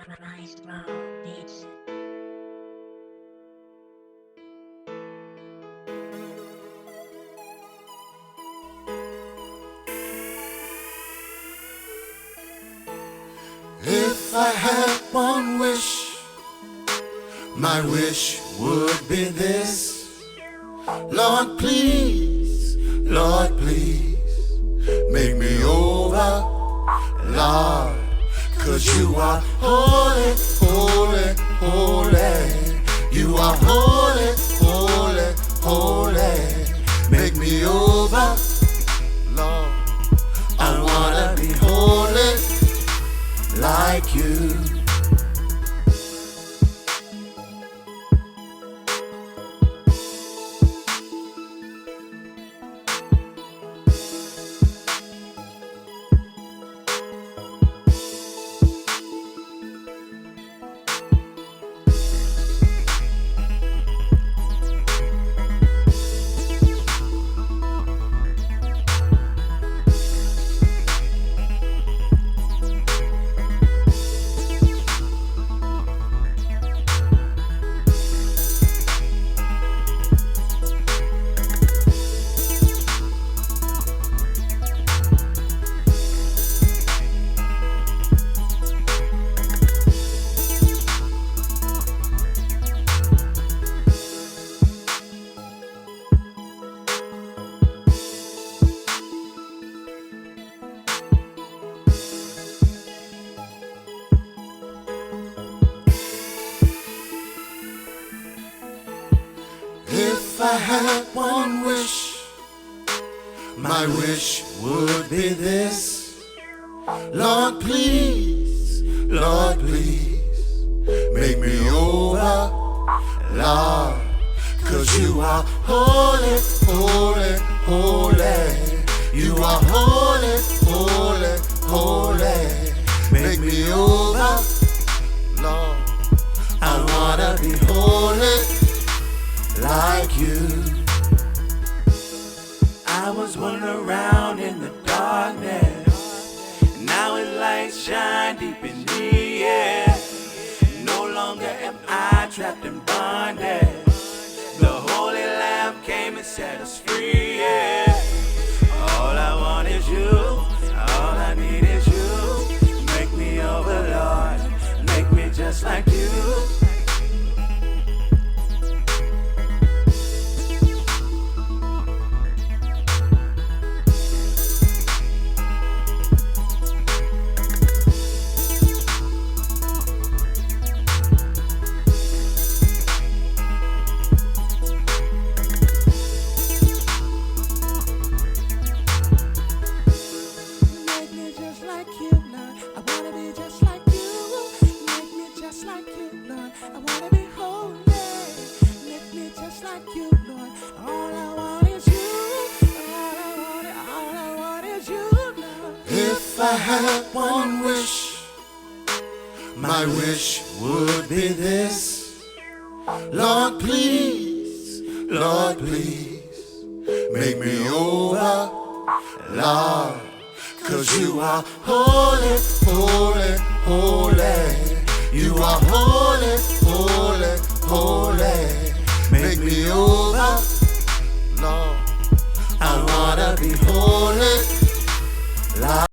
Nice round beats. If I had one wish, my wish would be this. Lord, please, make me over, Lord, 'cause you are holy, holy, holy. You are holy, holy, holy. Make me over, Lord. I wanna be holy like you. If I had one wish, my wish would be this. Lord, please, make me over, Lord, 'cause you are holy, holy, holy. You are holy, holy, holy. Make me over, Lord. I wanna be holy like you. I was wandering around in the darkness. Now his light shine deep in me, yeah. No longer am I trapped in bondage. The Holy Lamb came and set us free, yeah. All I want is you, all I need is you. Make me over, Lord, make me just like you. I wanna be holy. Make me just like you, Lord. All I want is you. All I want is you, Lord. If I had one wish, my wish would be this. Lord, please, make me over, Lord, 'cause you are holy, holy, holy. You are holy, holy, holy. Make me over, Lord. I wanna be holy like